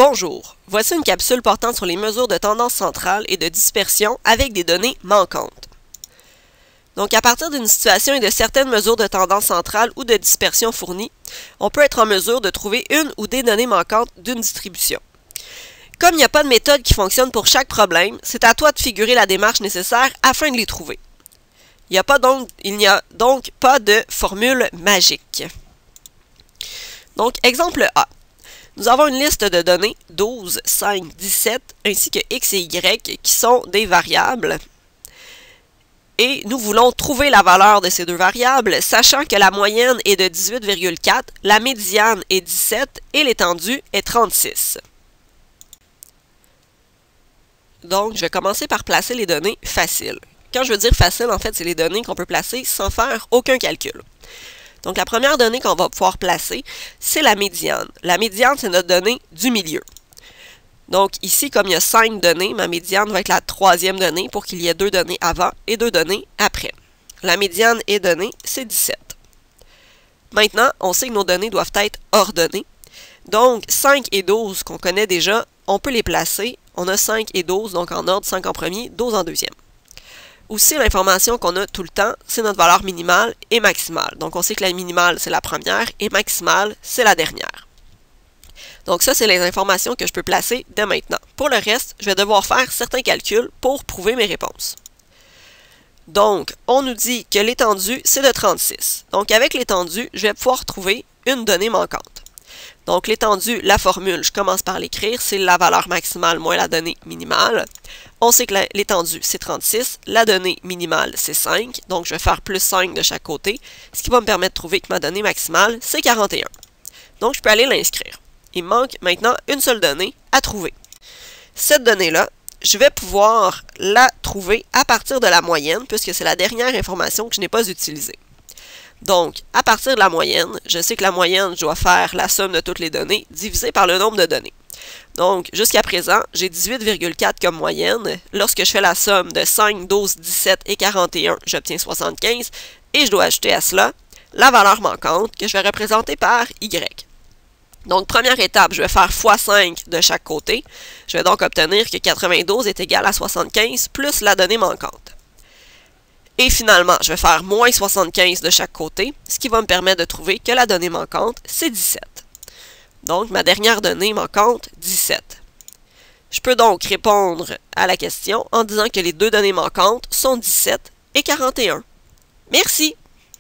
Bonjour, voici une capsule portant sur les mesures de tendance centrale et de dispersion avec des données manquantes. Donc, à partir d'une situation et de certaines mesures de tendance centrale ou de dispersion fournies, on peut être en mesure de trouver une ou des données manquantes d'une distribution. Comme il n'y a pas de méthode qui fonctionne pour chaque problème, c'est à toi de figurer la démarche nécessaire afin de les trouver. Il n'y a donc pas de formule magique. Donc, exemple A. Nous avons une liste de données 12, 5, 17 ainsi que x et y qui sont des variables. Et nous voulons trouver la valeur de ces deux variables, sachant que la moyenne est de 18,4, la médiane est 17 et l'étendue est 36. Donc, je vais commencer par placer les données faciles. Quand je veux dire facile, en fait, c'est les données qu'on peut placer sans faire aucun calcul. Donc, la première donnée qu'on va pouvoir placer, c'est la médiane. La médiane, c'est notre donnée du milieu. Donc, ici, comme il y a 5 données, ma médiane va être la troisième donnée pour qu'il y ait 2 données avant et 2 données après. La médiane est donnée, c'est 17. Maintenant, on sait que nos données doivent être ordonnées. Donc, 5 et 12 qu'on connaît déjà, on peut les placer. On a 5 et 12, donc en ordre, 5 en premier, 12 en deuxième. Aussi, l'information qu'on a tout le temps, c'est notre valeur minimale et maximale. Donc, on sait que la minimale, c'est la première et maximale, c'est la dernière. Donc, ça, c'est les informations que je peux placer dès maintenant. Pour le reste, je vais devoir faire certains calculs pour prouver mes réponses. Donc, on nous dit que l'étendue, c'est de 36. Donc, avec l'étendue, je vais pouvoir trouver une donnée manquante. Donc, l'étendue, la formule, je commence par l'écrire, c'est la valeur maximale moins la donnée minimale. On sait que l'étendue, c'est 36. La donnée minimale, c'est 5. Donc, je vais faire plus 5 de chaque côté, ce qui va me permettre de trouver que ma donnée maximale, c'est 41. Donc, je peux aller l'inscrire. Il me manque maintenant une seule donnée à trouver. Cette donnée-là, je vais pouvoir la trouver à partir de la moyenne, puisque c'est la dernière information que je n'ai pas utilisée. Donc, à partir de la moyenne, je sais que la moyenne, je dois faire la somme de toutes les données divisée par le nombre de données. Donc, jusqu'à présent, j'ai 18,4 comme moyenne. Lorsque je fais la somme de 5, 12, 17 et 41, j'obtiens 75. Et je dois ajouter à cela la valeur manquante que je vais représenter par Y. Donc, première étape, je vais faire x5 de chaque côté. Je vais donc obtenir que 92 est égal à 75 plus la donnée manquante. Et finalement, je vais faire moins 75 de chaque côté, ce qui va me permettre de trouver que la donnée manquante, c'est 17. Donc, ma dernière donnée manquante, 17. Je peux donc répondre à la question en disant que les deux données manquantes sont 17 et 41. Merci!